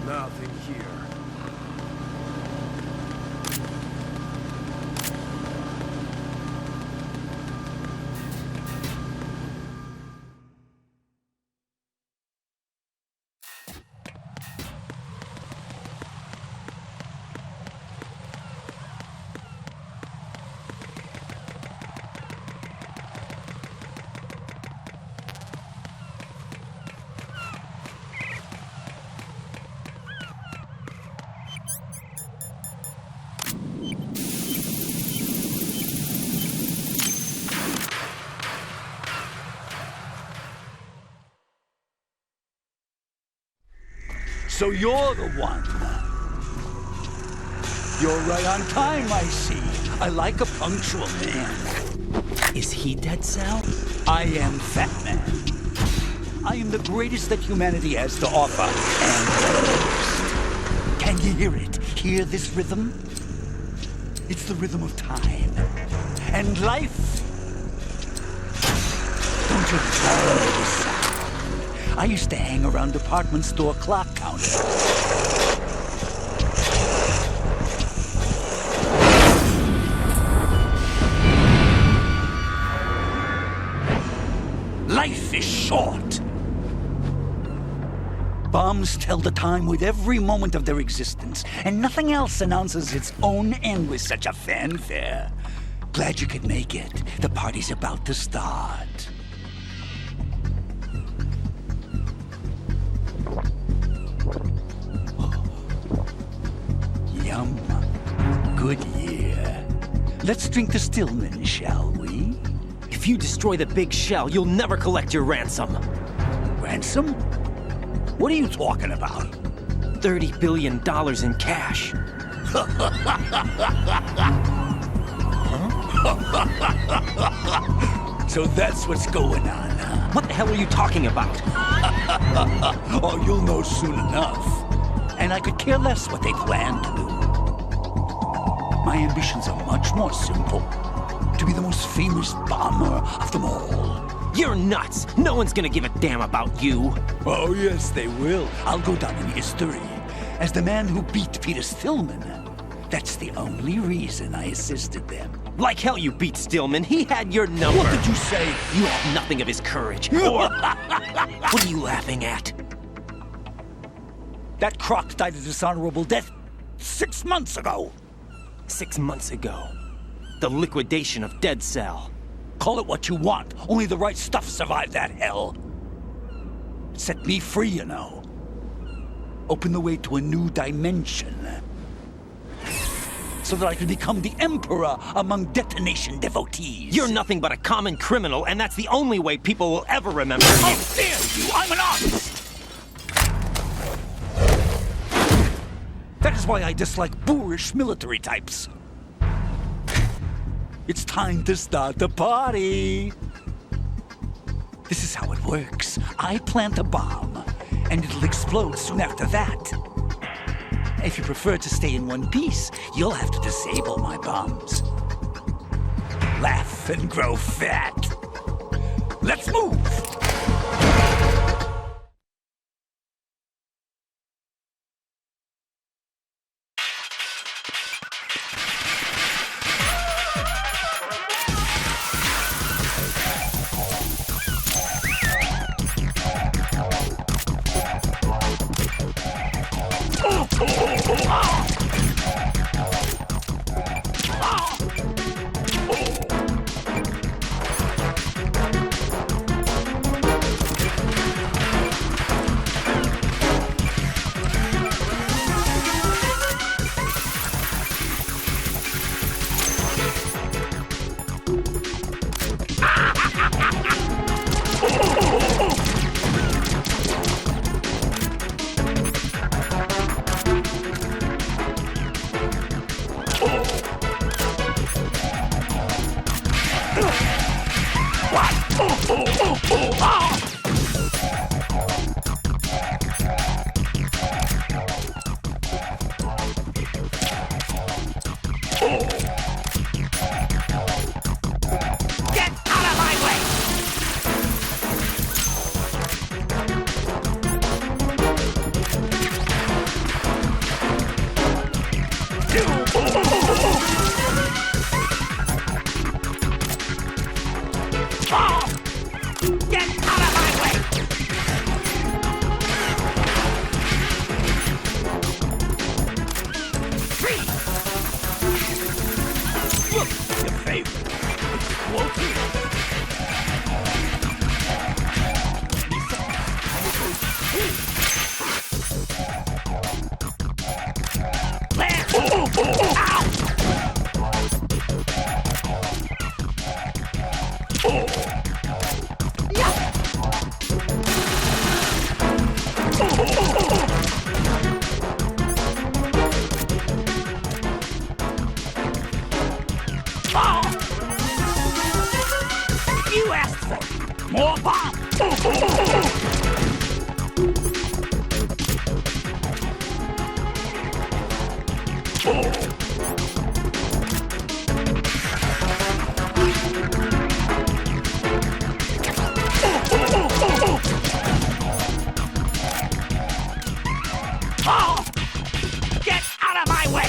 Nothing here. So you're the one. You're right on time, I see. I like a punctual man. Is he Dead Sal? I am Fat Man. I am the greatest that humanity has to offer, and the most. Can you hear it? Hear this rhythm? It's the rhythm of time and life. Don't you love this sound? I used to hang around department store clock counters. Life is short. Bombs tell the time with every moment of their existence, and nothing else announces its own end with such a fanfare. Glad you could make it. The party's about to start. Yum. Good year. Let's drink the Stillman, shall we? If you destroy the big shell, you'll never collect your ransom. Ransom? What are you talking about? $30 billion in cash. So that's what's going on, huh? What the hell are you talking about? Oh, you'll know soon enough. And I could care less what they plan to do. My ambitions are much more simple. To be the most famous bomber of them all. You're nuts! No one's gonna give a damn about you. Oh, yes, they will. I'll go down in history as the man who beat Peter Stillman. That's the only reason I assisted them. Like hell you beat Stillman. He had your number. What did you say? You have nothing of his courage. Or... What are you laughing at? That croc died a dishonorable death 6 months ago. 6 months ago. The liquidation of Dead Cell. Call it what you want. Only the right stuff survived that hell. Set me free, you know. Open the way to a new dimension. so that I could become the emperor among detonation devotees. You're nothing but a common criminal, and that's the only way people will ever remember. How dare you! I'm an artist! That is why I dislike boorish military types. It's time to start the party. This is how it works. I plant a bomb, and it'll explode soon after that. If you prefer to stay in one piece, you'll have to disable my bombs. Laugh and grow fat. Let's move! Get out of my way! Get out of my way! Freeze! Look, your favorite. Explosive. You asked for it. More bombs! Get out of my way!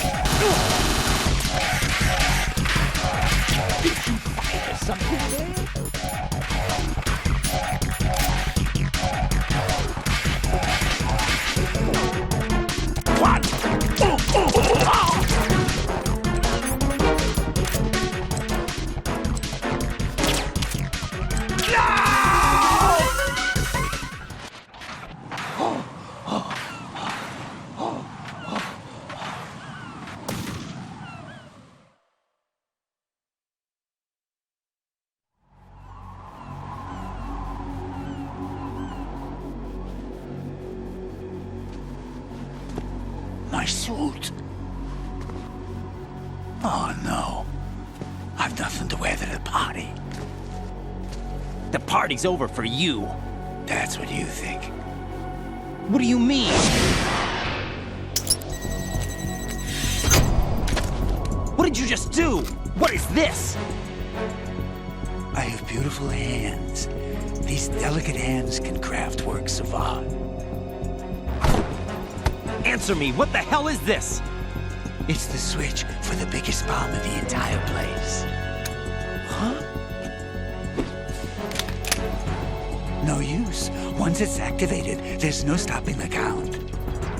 Did you fire something there? What? My suit. Oh no. I've nothing to wear to the party. The party's over for you. That's what you think. What do you mean? What did you just do? What is this? I have beautiful hands. These delicate hands can craft works of art. Answer me, what the hell is this? It's the switch for the biggest bomb in the entire place. Huh? No use. Once it's activated, there's no stopping the count.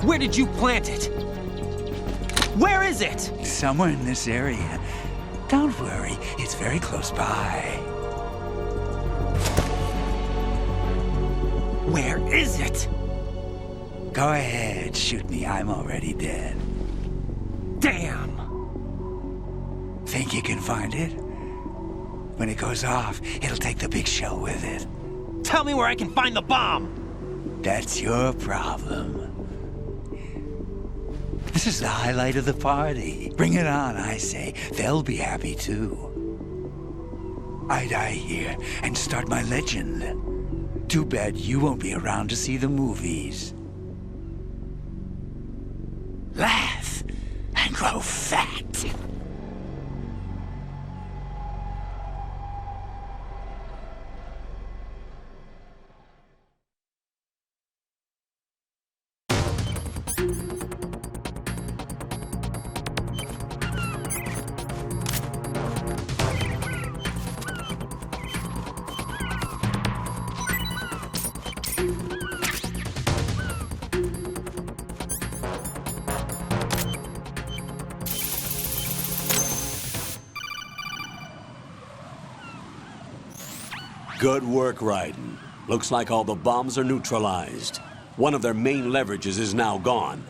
Where did you plant it? Where is it? Somewhere in this area. Don't worry, it's very close by. Where is it? Go ahead, shoot me. I'm already dead. Damn! Think you can find it? When it goes off, it'll take the big shell with it. Tell me where I can find the bomb! That's your problem. This is the highlight of the party. Bring it on, I say. They'll be happy too. I die here and start my legend. Too bad you won't be around to see the movies. Laugh and grow fat. Good work, Raiden. Looks like all the bombs are neutralized. One of their main leverages is now gone.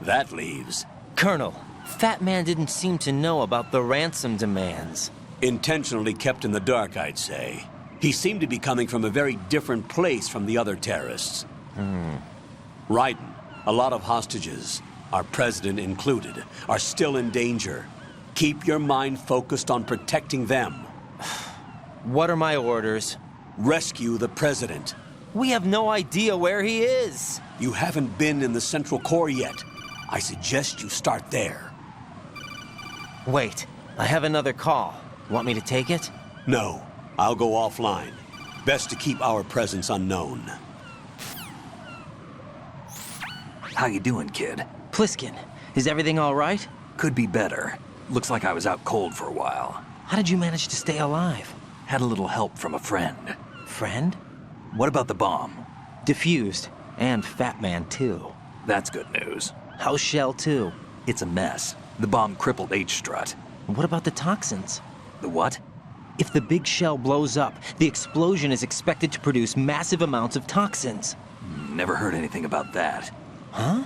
That leaves... Colonel, Fat Man didn't seem to know about the ransom demands. Intentionally kept in the dark, I'd say. He seemed to be coming from a very different place from the other terrorists. Raiden, a lot of hostages, our president included, are still in danger. Keep your mind focused on protecting them. What are my orders? Rescue the president. We have no idea where he is. You haven't been in the Central Core yet. I suggest you start there. Wait, I have another call. Want me to take it? No, I'll go offline. Best to keep our presence unknown. How you doing, kid? Pliskin, is everything all right? Could be better. Looks like I was out cold for a while. How did you manage to stay alive? Had a little help from a friend. Friend? What about the bomb? Diffused. And Fat Man, too. That's good news. How's Shell, too? It's a mess. The bomb crippled H-Strut. What about the toxins? The what? If the big shell blows up, the explosion is expected to produce massive amounts of toxins. Never heard anything about that. Huh?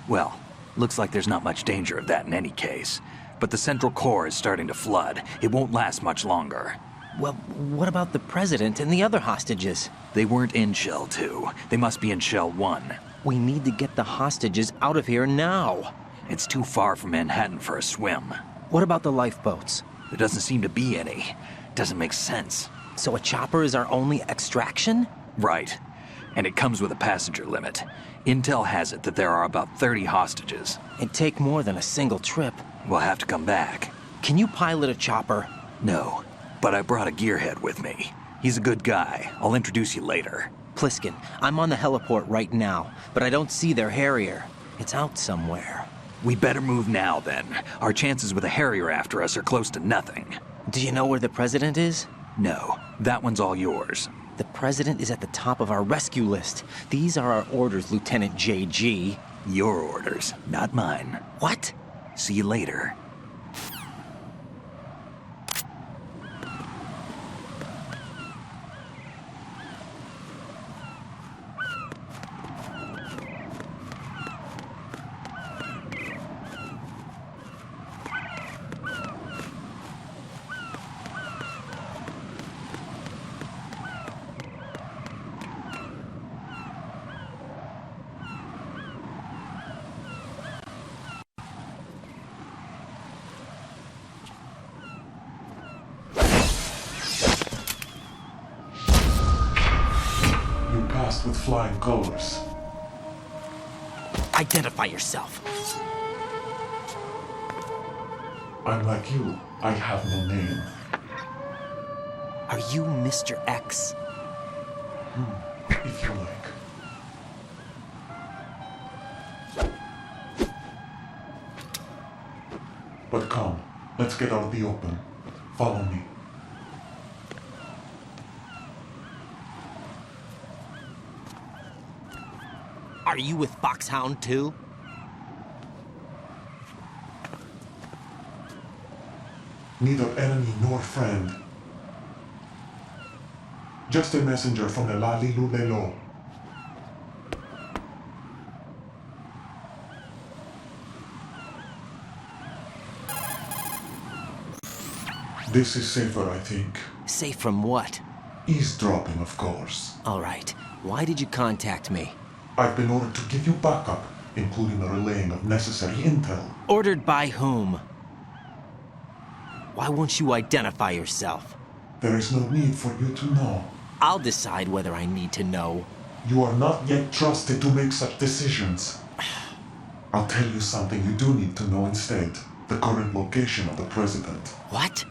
Well, looks like there's not much danger of that in any case. But the Central Core is starting to flood. It won't last much longer. Well, what about the president and the other hostages? They weren't in Shell 2. They must be in Shell 1. We need to get the hostages out of here now. It's too far from Manhattan for a swim. What about the lifeboats? There doesn't seem to be any. Doesn't make sense. So a chopper is our only extraction? Right. And it comes with a passenger limit. Intel has it that there are about 30 hostages. It'd take more than a single trip. We'll have to come back. Can you pilot a chopper? No, but I brought a gearhead with me. He's a good guy. I'll introduce you later. Pliskin, I'm on the heliport right now, but I don't see their Harrier. It's out somewhere. We better move now, then. Our chances with a Harrier after us are close to nothing. Do you know where the president is? No, that one's all yours. The president is at the top of our rescue list. These are our orders, Lieutenant JG. Your orders, not mine. What? See you later. With flying colors. Identify yourself. I'm like you. I have no name. Are you Mr. X? If you like. But come, let's get out of the open. Follow me. Are you with Foxhound too? Neither enemy nor friend. Just a messenger from the Lalilulelo. This is safer, I think. Safe from what? Eavesdropping, of course. All right. Why did you contact me? I've been ordered to give you backup, including the relaying of necessary intel. Ordered by whom? Why won't you identify yourself? There is no need for you to know. I'll decide whether I need to know. You are not yet trusted to make such decisions. I'll tell you something you do need to know instead. The current location of the president. What?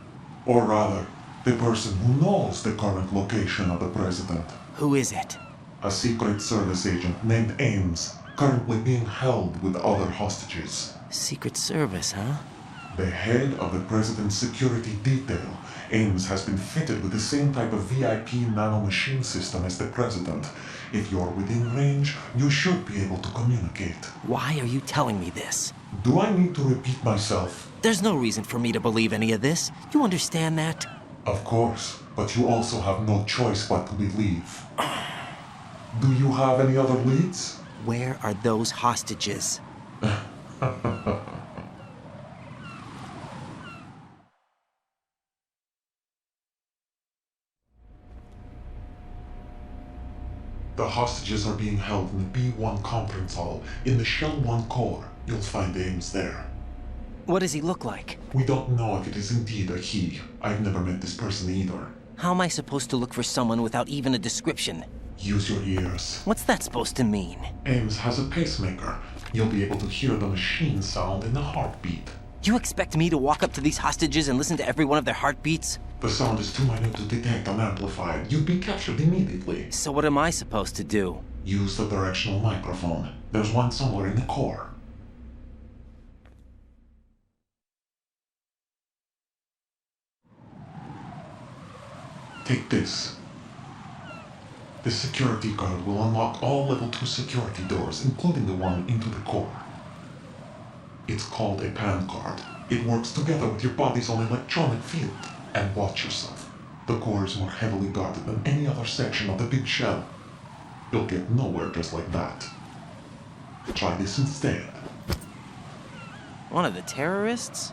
Or rather, the person who knows the current location of the president. Who is it? A Secret Service agent named Ames, currently being held with other hostages. Secret Service, huh? The head of the president's security detail, Ames has been fitted with the same type of VIP nanomachine system as the president. If you're within range, you should be able to communicate. Why are you telling me this? Do I need to repeat myself? There's no reason for me to believe any of this. You understand that? Of course, but you also have no choice but to believe. Do you have any other leads? Where are those hostages? The hostages are being held in the B1 conference hall in the Shell 1 core. You'll find Ames there. What does he look like? We don't know if it is indeed a he. I've never met this person either. How am I supposed to look for someone without even a description? Use your ears. What's that supposed to mean? Ames has a pacemaker. You'll be able to hear the machine sound in the heartbeat. You expect me to walk up to these hostages and listen to every one of their heartbeats? The sound is too minute to detect unamplified. You'd be captured immediately. So what am I supposed to do? Use the directional microphone. There's one somewhere in the core. Take this. This security card will unlock all level 2 security doors, including the one into the core. It's called a PAN card. It works together with your body's own electronic field. And watch yourself. The core is more heavily guarded than any other section of the big shell. You'll get nowhere just like that. Try this instead. One of the terrorists?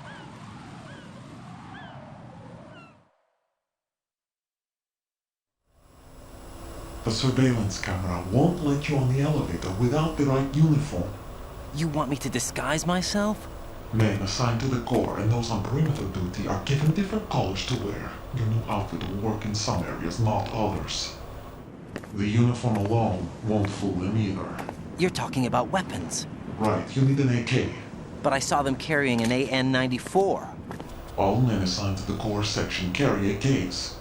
The surveillance camera won't let you on the elevator without the right uniform. You want me to disguise myself? Men assigned to the core and those on perimeter duty are given different colors to wear. Your new outfit will work in some areas, not others. The uniform alone won't fool them either. You're talking about weapons. Right, you need an AK. But I saw them carrying an AN-94. All men assigned to the core section carry AKs.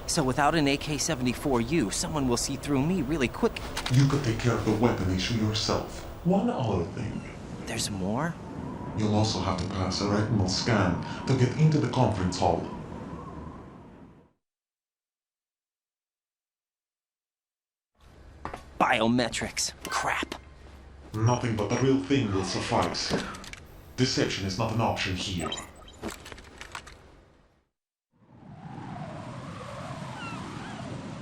So without an AK-74U, someone will see through me really quick. You could take care of the weapon issue yourself. One other thing. There's more? You'll also have to pass a retinal scan to get into the conference hall. Biometrics. Crap. Nothing but the real thing will suffice. Deception is not an option here.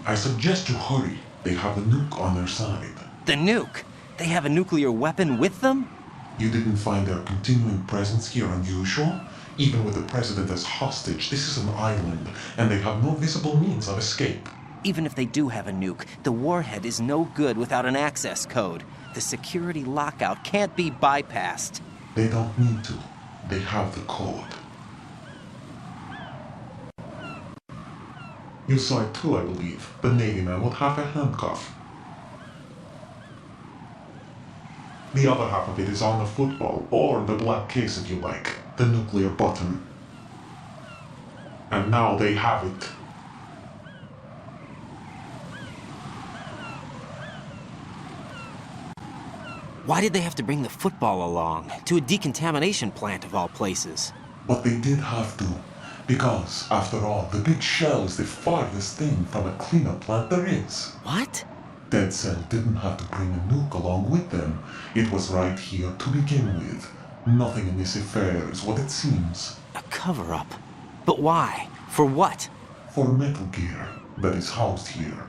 I suggest you hurry. They have the nuke on their side. The nuke? They have a nuclear weapon with them? You didn't find their continuing presence here unusual? Even with the president as hostage, this is an island, and they have no visible means of escape. Even if they do have a nuke, the warhead is no good without an access code. The security lockout can't be bypassed. They don't need to. They have the code. You saw it too, I believe. The Navy man would have a handcuff. The other half of it is on the football, or the black case if you like, the nuclear button. And now they have it. Why did they have to bring the football along? To a decontamination plant of all places. But they did have to. Because, after all, the big shell is the farthest thing from a cleanup plant there is. What? Dead Cell didn't have to bring a nuke along with them. It was right here to begin with. Nothing in this affair is what it seems. A cover-up? But why? For what? For Metal Gear that is housed here.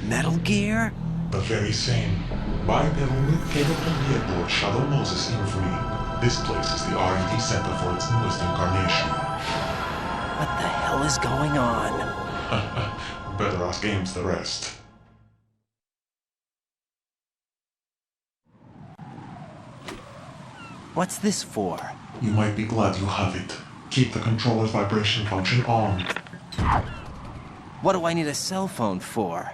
Metal Gear? The very same. Bipedal nuke capable vehicle Shadow Moses infrared. This place is the R&D center for its newest incarnation. What the hell is going on? Better ask Ames the rest. What's this for? You might be glad you have it. Keep the controller's vibration function on. What do I need a cell phone for?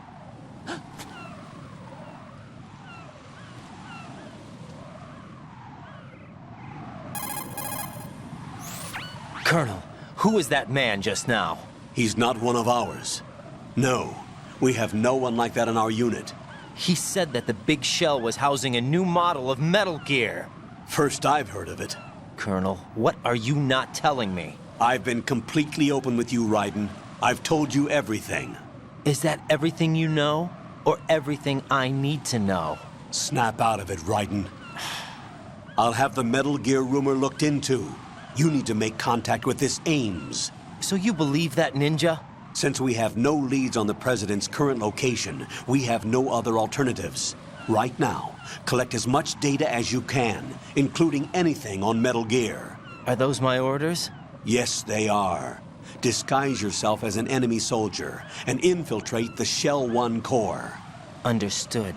Colonel, who is that man just now? He's not one of ours. No, we have no one like that in our unit. He said that the big shell was housing a new model of Metal Gear. First I've heard of it. Colonel, what are you not telling me? I've been completely open with you, Raiden. I've told you everything. Is that everything you know? Or everything I need to know? Snap out of it, Raiden. I'll have the Metal Gear rumor looked into. You need to make contact with this Ames. So you believe that ninja? Since we have no leads on the President's current location, we have no other alternatives. Right now, collect as much data as you can, including anything on Metal Gear. Are those my orders? Yes, they are. Disguise yourself as an enemy soldier and infiltrate the Shell 1 core. Understood.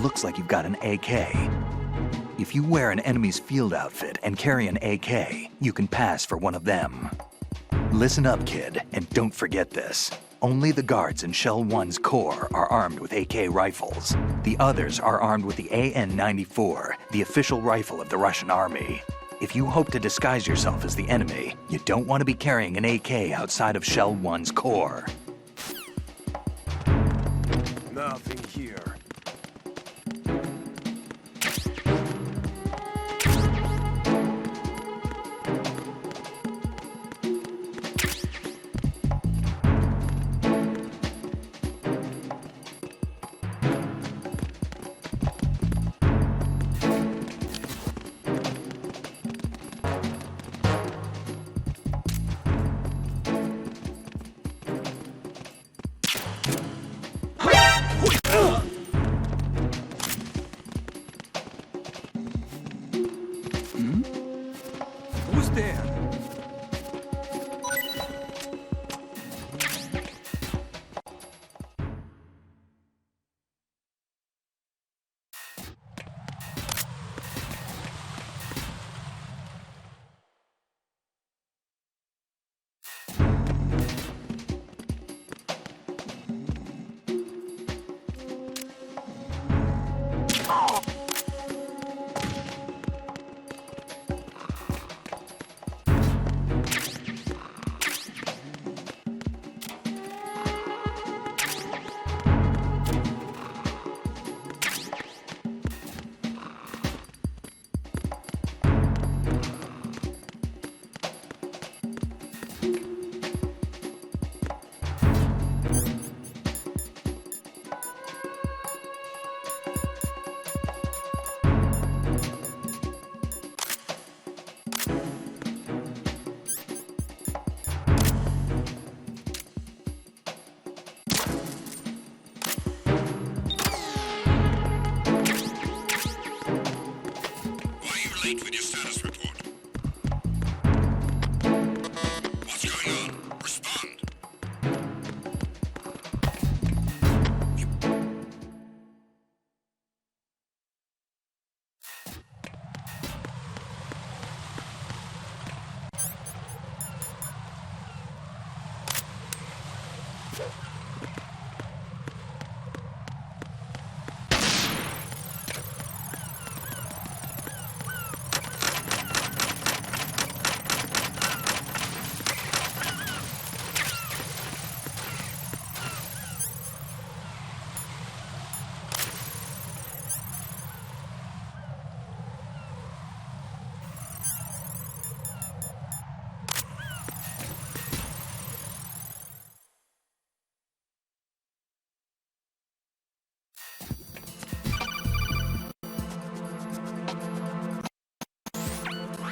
Looks like you've got an AK. If you wear an enemy's field outfit and carry an AK, you can pass for one of them. Listen up, kid, and don't forget this. Only the guards in Shell 1's core are armed with AK rifles. The others are armed with the AN-94, the official rifle of the Russian army. If you hope to disguise yourself as the enemy, you don't want to be carrying an AK outside of Shell 1's core. Nothing here.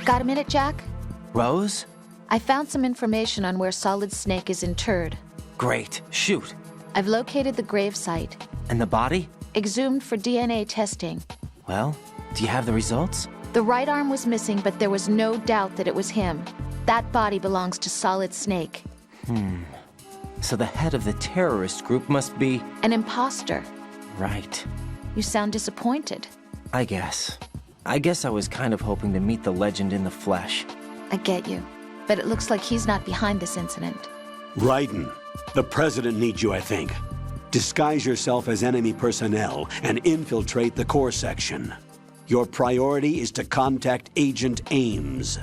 Got a minute, Jack? Rose? I found some information on where Solid Snake is interred. Great. Shoot. I've located the grave site. And the body? Exhumed for DNA testing. Well, do you have the results? The right arm was missing, but there was no doubt that it was him. That body belongs to Solid Snake. So the head of the terrorist group must be... An imposter. Right. You sound disappointed. I guess I was kind of hoping to meet the legend in the flesh. I get you. But it looks like he's not behind this incident. Raiden, the president needs you, I think. Disguise yourself as enemy personnel and infiltrate the core section. Your priority is to contact Agent Ames.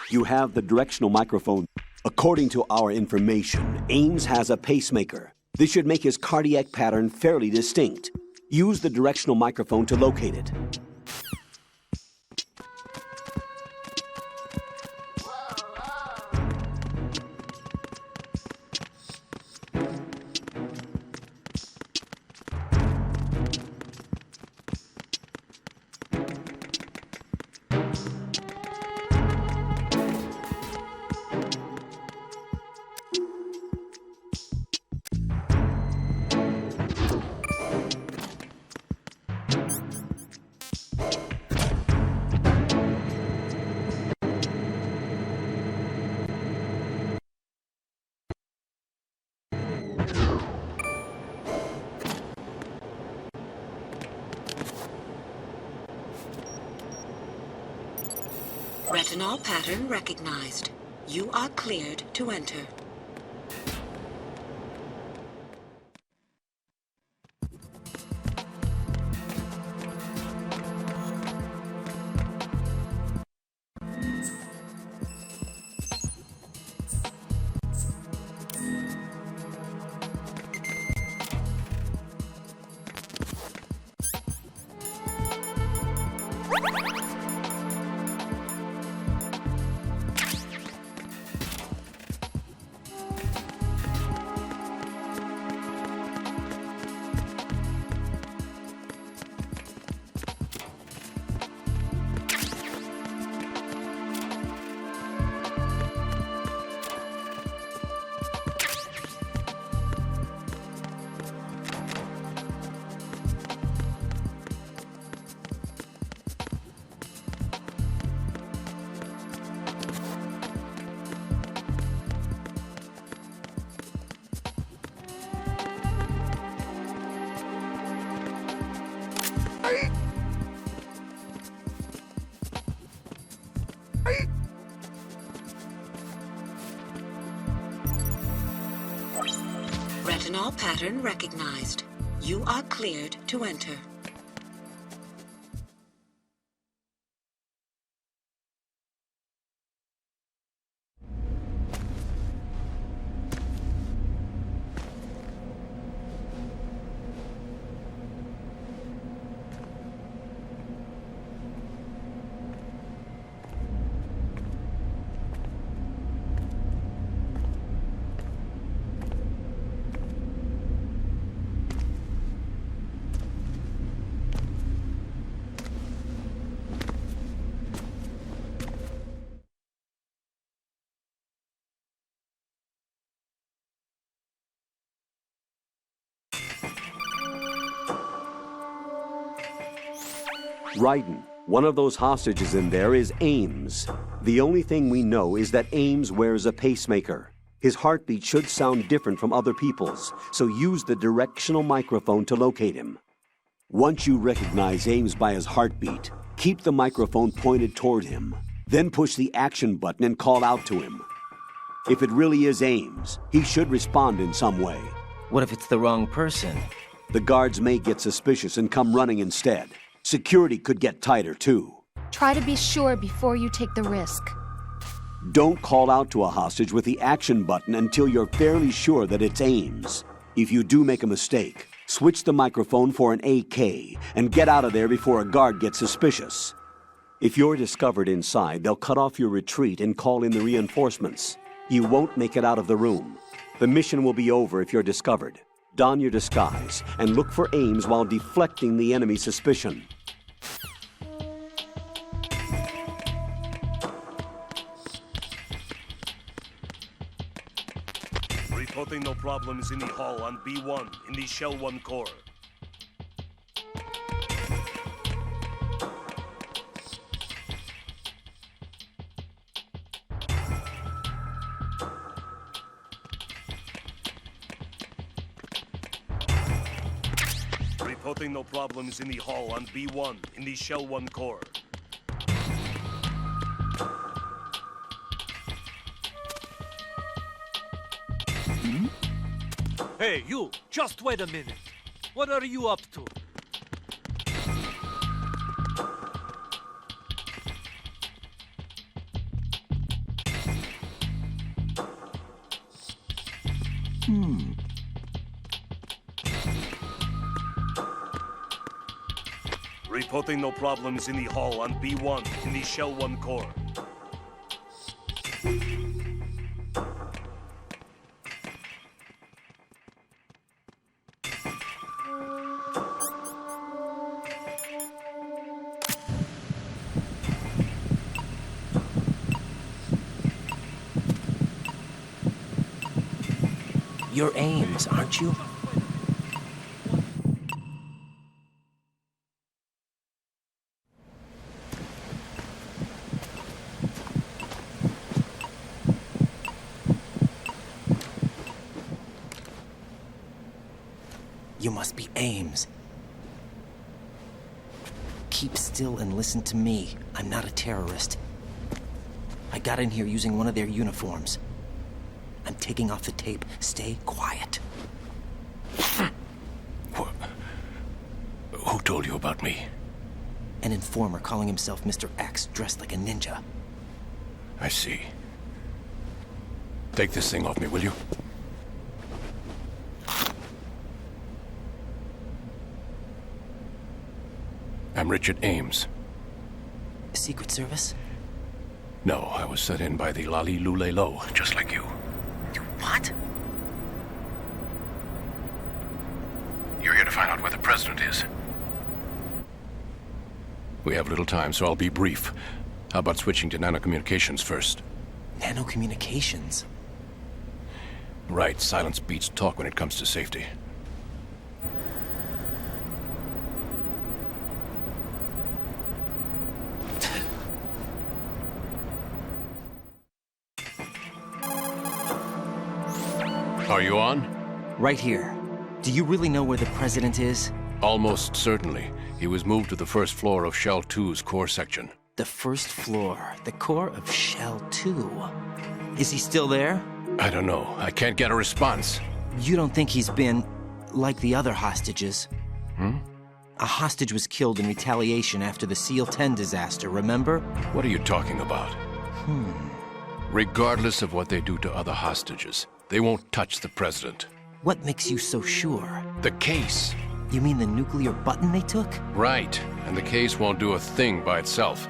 You have the directional microphone. According to our information, Ames has a pacemaker. This should make his cardiac pattern fairly distinct. Use the directional microphone to locate it. Retinol pattern recognized. You are cleared to enter. Retinol pattern recognized. You are cleared to enter. Raiden, one of those hostages in there is Ames. The only thing we know is that Ames wears a pacemaker. His heartbeat should sound different from other people's, so use the directional microphone to locate him. Once you recognize Ames by his heartbeat, keep the microphone pointed toward him. Then push the action button and call out to him. If it really is Ames, he should respond in some way. What if it's the wrong person? The guards may get suspicious and come running instead. Security could get tighter, too. Try to be sure before you take the risk. Don't call out to a hostage with the action button until you're fairly sure that it's Ames. If you do make a mistake, switch the microphone for an AK and get out of there before a guard gets suspicious. If you're discovered inside, they'll cut off your retreat and call in the reinforcements. You won't make it out of the room. The mission will be over if you're discovered. Don your disguise and look for Ames while deflecting the enemy's suspicion. Reporting no problems in the hall on B1 in the Shell 1 core. Reporting no problems in the hall on B1 in the Shell 1 core. Hey, you! Just wait a minute. What are you up to? Reporting no problems in the hall on B1 in the Shell 1 core. You're Ames, aren't you? You must be Ames. Keep still and listen to me. I'm not a terrorist. I got in here using one of their uniforms. I'm taking off the tape. Stay quiet. Who told you about me? An informer calling himself Mr. X, dressed like a ninja. I see. Take this thing off me, will you? I'm Richard Ames. Secret Service? No, I was sent in by the Lali Lule Lo, just like you. What? You're here to find out where the president is. We have little time, so I'll be brief. How about switching to nanocommunications first? Nanocommunications? Right, silence beats talk when it comes to safety. Are you on? Right here. Do you really know where the president is? Almost certainly. He was moved to the first floor of Shell 2's core section. The first floor, the core of Shell 2. Is he still there? I don't know. I can't get a response. You don't think he's been like the other hostages? A hostage was killed in retaliation after the SEAL 10 disaster, remember? What are you talking about? Regardless of what they do to other hostages, they won't touch the president. What makes you so sure? The case. You mean the nuclear button they took? Right. And the case won't do a thing by itself.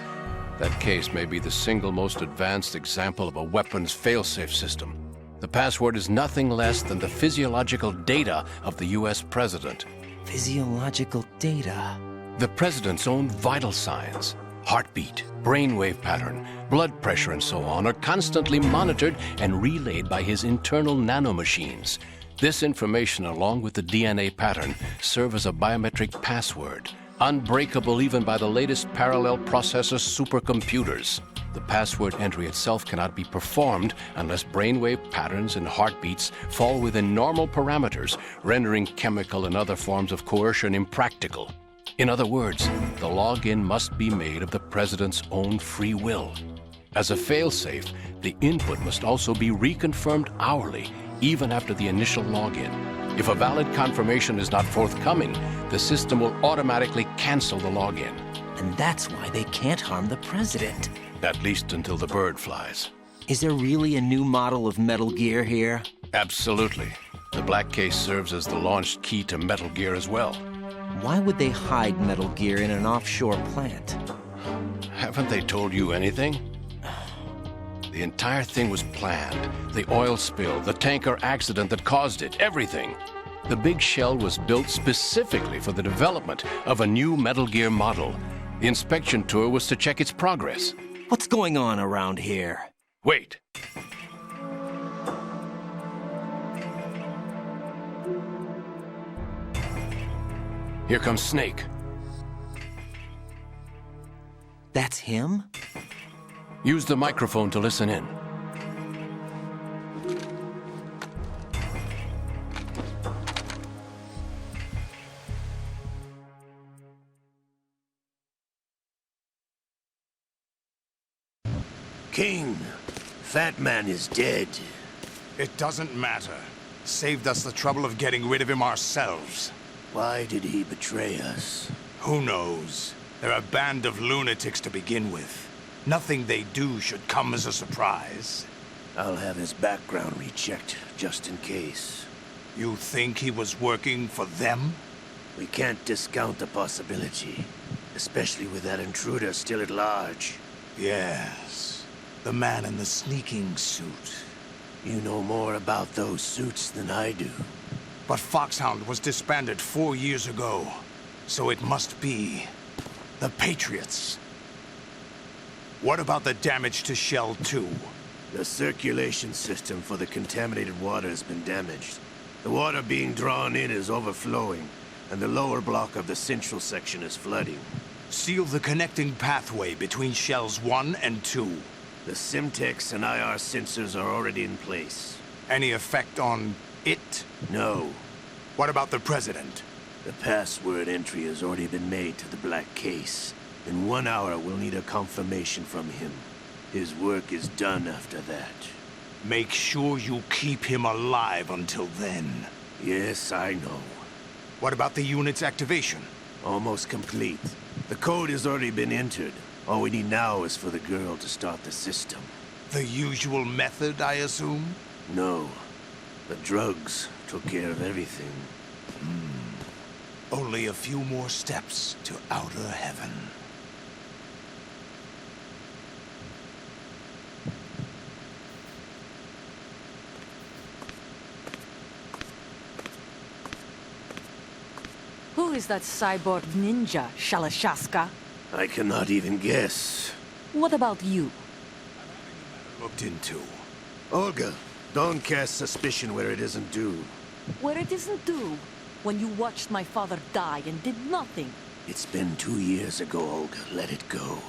That case may be the single most advanced example of a weapons failsafe system. The password is nothing less than the physiological data of the U.S. president. Physiological data? The president's own vital signs, heartbeat, brainwave pattern, blood pressure, and so on, are constantly monitored and relayed by his internal nanomachines. This information, along with the DNA pattern, serve as a biometric password, unbreakable even by the latest parallel processor supercomputers. The password entry itself cannot be performed unless brainwave patterns and heartbeats fall within normal parameters, rendering chemical and other forms of coercion impractical. In other words, the login must be made of the president's own free will. As a failsafe, the input must also be reconfirmed hourly, even after the initial login. If a valid confirmation is not forthcoming, the system will automatically cancel the login. And that's why they can't harm the president. At least until the bird flies. Is there really a new model of Metal Gear here? Absolutely. The black case serves as the launch key to Metal Gear as well. Why would they hide Metal Gear in an offshore plant? Haven't they told you anything? The entire thing was planned. The oil spill, the tanker accident that caused it, everything. The big shell was built specifically for the development of a new Metal Gear model. The inspection tour was to check its progress. What's going on around here? Wait. Here comes Snake. That's him? Use the microphone to listen in. King, Fat Man is dead. It doesn't matter. Saved us the trouble of getting rid of him ourselves. Why did he betray us? Who knows? They're a band of lunatics to begin with. Nothing they do should come as a surprise. I'll have his background rechecked, just in case. You think he was working for them? We can't discount the possibility, especially with that intruder still at large. Yes, the man in the sneaking suit. You know more about those suits than I do. But Foxhound was disbanded 4 years ago, so it must be the Patriots. What about the damage to Shell 2? The circulation system for the contaminated water has been damaged. The water being drawn in is overflowing, and the lower block of the central section is flooding. Seal the connecting pathway between Shells 1 and 2. The Simtex and IR sensors are already in place. Any effect on it? No. What about the President? The password entry has already been made to the black case. In 1 hour, we'll need a confirmation from him. His work is done after that. Make sure you keep him alive until then. Yes, I know. What about the unit's activation? Almost complete. The code has already been entered. All we need now is for the girl to start the system. The usual method, I assume? No. The drugs took care of everything. Only a few more steps to outer heaven. Who is that cyborg ninja, Shalashaska? I cannot even guess. What about you? Looked into. Olga, don't cast suspicion where it isn't due. Where it isn't due? When you watched my father die and did nothing. It's been 2 years ago, Olga. Let it go.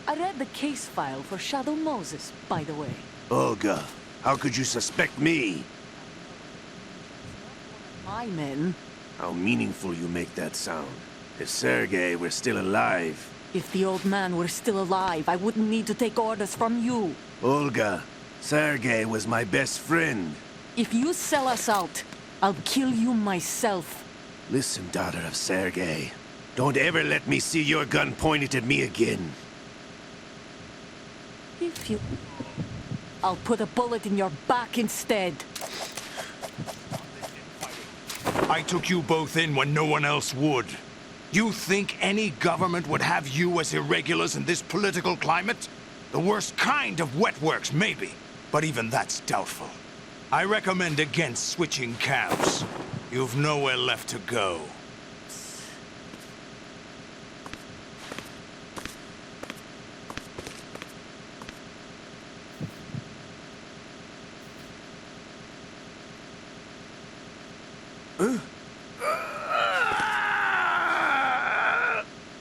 I read the case file for Shadow Moses, by the way. Olga, how could you suspect me? My men. How meaningful you make that sound. If Sergei were still alive... If the old man were still alive, I wouldn't need to take orders from you. Olga, Sergei was my best friend. If you sell us out, I'll kill you myself. Listen, daughter of Sergei. Don't ever let me see your gun pointed at me again. If you... I'll put a bullet in your back instead. I took you both in when no one else would. You think any government would have you as irregulars in this political climate? The worst kind of wet works, maybe. But even that's doubtful. I recommend against switching camps. You've nowhere left to go.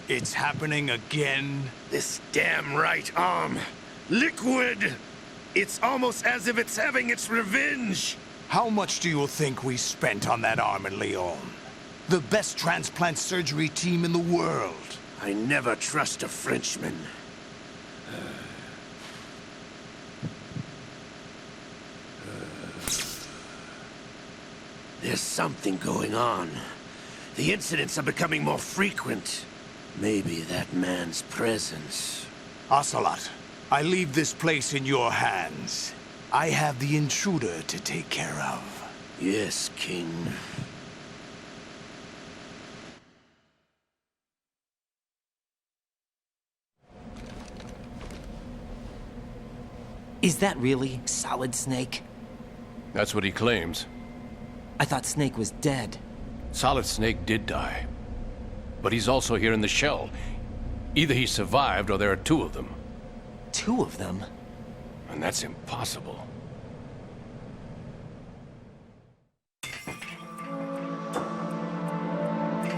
It's happening again? This damn right arm. Liquid! It's almost as if it's having its revenge. How much do you think we spent on that arm in Lyon? The best transplant surgery team in the world. I never trust a Frenchman. There's something going on. The incidents are becoming more frequent. Maybe that man's presence. Ocelot, I leave this place in your hands. I have the intruder to take care of. Yes, King. Is that really Solid Snake? That's what he claims. I thought Snake was dead. Solid Snake did die. But he's also here in the shell. Either he survived or there are two of them. Two of them? And that's impossible.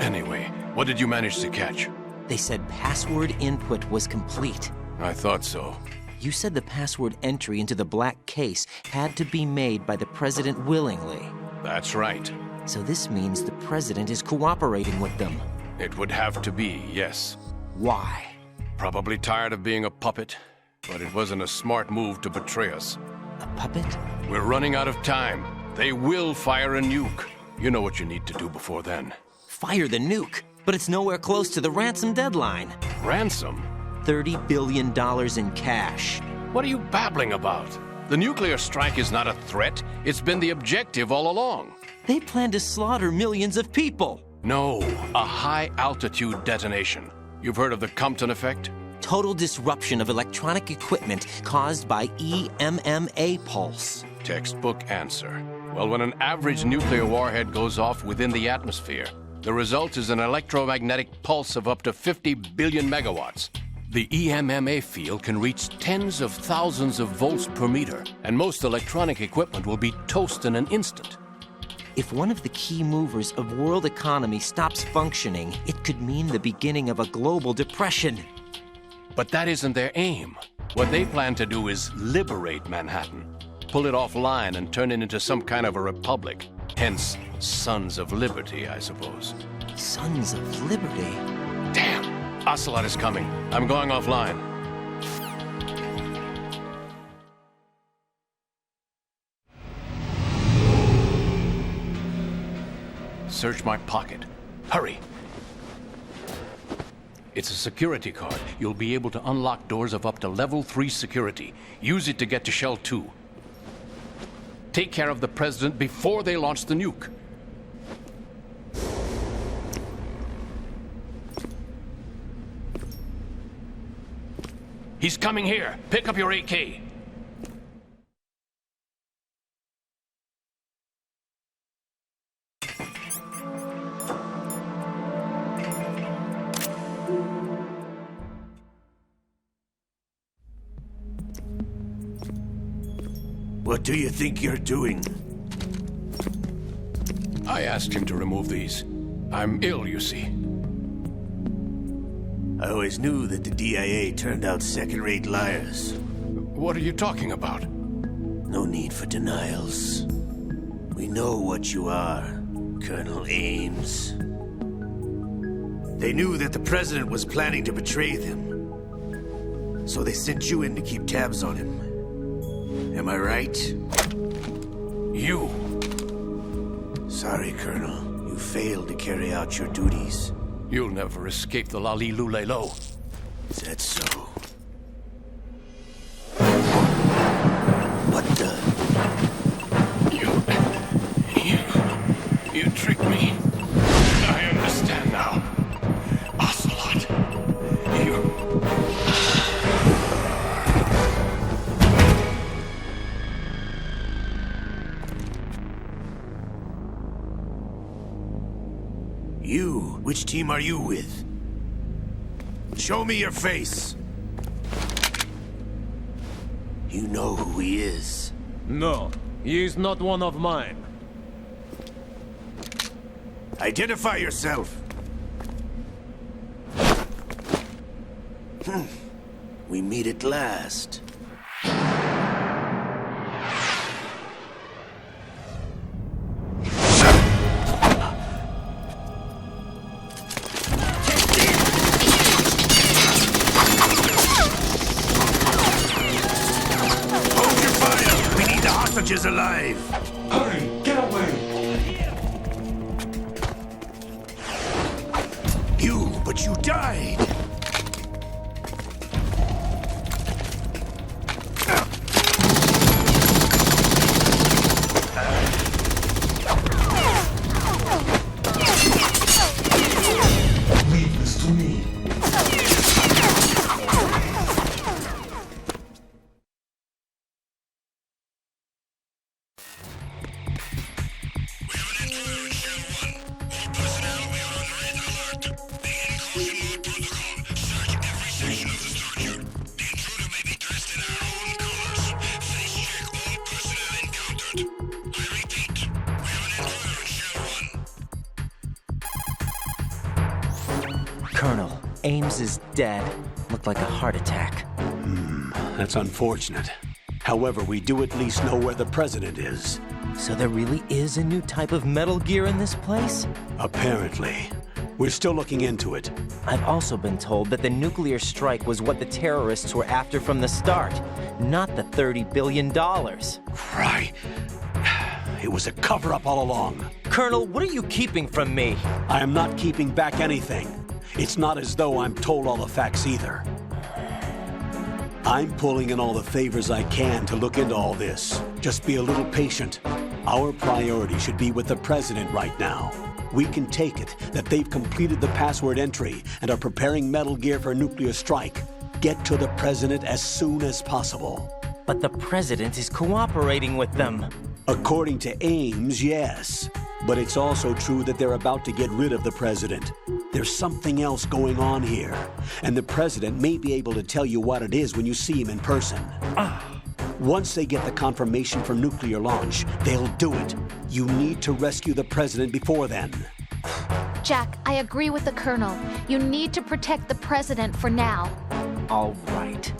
Anyway, what did you manage to catch? They said password input was complete. I thought so. You said the password entry into the black case had to be made by the president willingly. That's right. So this means the president is cooperating with them. It would have to be, yes. Why? Probably tired of being a puppet, but it wasn't a smart move to betray us. A puppet? We're running out of time. They will fire a nuke. You know what you need to do before then. Fire the nuke? But it's nowhere close to the ransom deadline. Ransom? $30 billion in cash. What are you babbling about? The nuclear strike is not a threat. It's been the objective all along. They plan to slaughter millions of people. No, a high-altitude detonation. You've heard of the Compton effect? Total disruption of electronic equipment caused by EMMA pulse. Textbook answer. Well, when an average nuclear warhead goes off within the atmosphere, the result is an electromagnetic pulse of up to 50 billion megawatts. The EMMA field can reach tens of thousands of volts per meter, and most electronic equipment will be toast in an instant. If one of the key movers of world economy stops functioning, it could mean the beginning of a global depression. But that isn't their aim. What they plan to do is liberate Manhattan, pull it offline and turn it into some kind of a republic. Hence, Sons of Liberty, I suppose. Sons of Liberty? Damn! Ocelot is coming. I'm going offline. Search my pocket. Hurry! It's a security card. You'll be able to unlock doors of up to level 3 security. Use it to get to Shell 2. Take care of the president before they launch the nuke. He's coming here. Pick up your AK. What do you think you're doing? I asked him to remove these. I'm ill, you see. I always knew that the DIA turned out second-rate liars. What are you talking about? No need for denials. We know what you are, Colonel Ames. They knew that the president was planning to betray them. So they sent you in to keep tabs on him. Am I right? You. Sorry, Colonel. You failed to carry out your duties. You'll never escape the Lali-Lu-Lay-Lo. Is that so? What the? You tricked me. I understand now. Ocelot. You? Which team are you with? Show me your face. You know who he is. No, he is not one of mine. Identify yourself. We meet at last. Is alive. Hurry, get away. But you died. Leave this to me. We have an Colonel, Ames is dead. Looked like a heart attack. That's unfortunate. However, we do at least know where the president is. So there really is a new type of Metal Gear in this place? Apparently. We're still looking into it. I've also been told that the nuclear strike was what the terrorists were after from the start, not the $30 billion. Right. It was a cover-up all along. Colonel, what are you keeping from me? I am not keeping back anything. It's not as though I'm told all the facts either. I'm pulling in all the favors I can to look into all this. Just be a little patient. Our priority should be with the president right now. We can take it that they've completed the password entry and are preparing Metal Gear for a nuclear strike. Get to the president as soon as possible. But the president is cooperating with them. According to Ames, yes. But it's also true that they're about to get rid of the president. There's something else going on here, and the president may be able to tell you what it is when you see him in person. Once they get the confirmation for nuclear launch, they'll do it. You need to rescue the president before then. Jack, I agree with the Colonel. You need to protect the president for now. All right.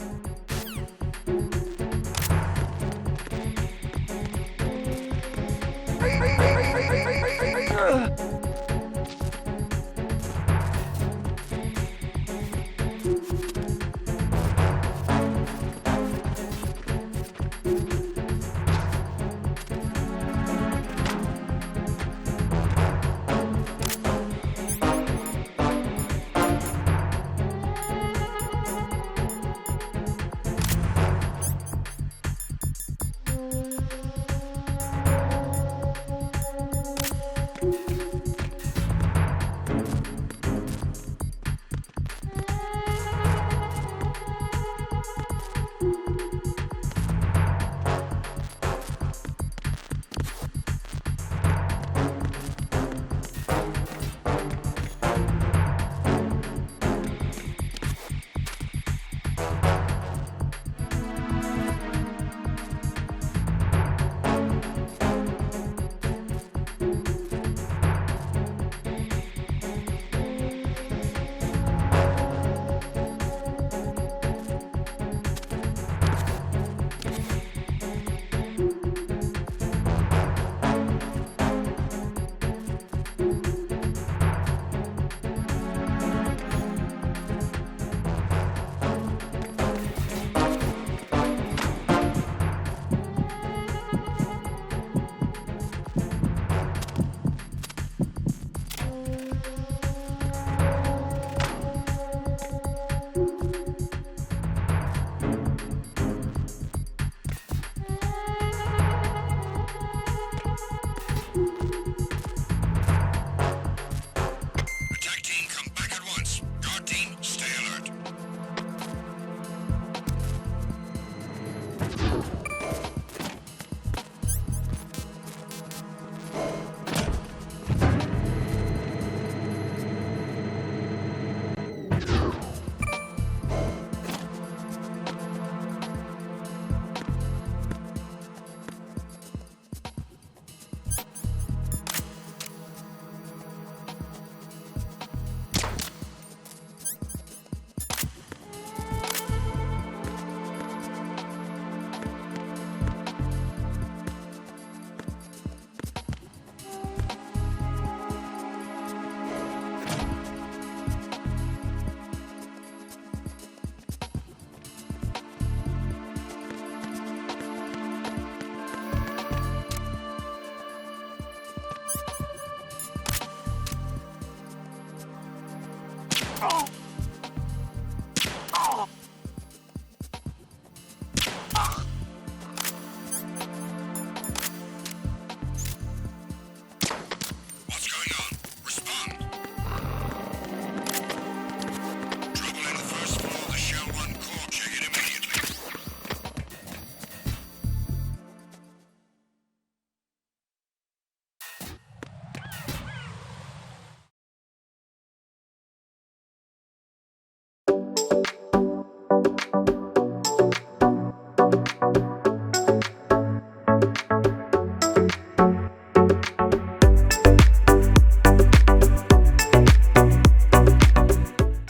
Oh!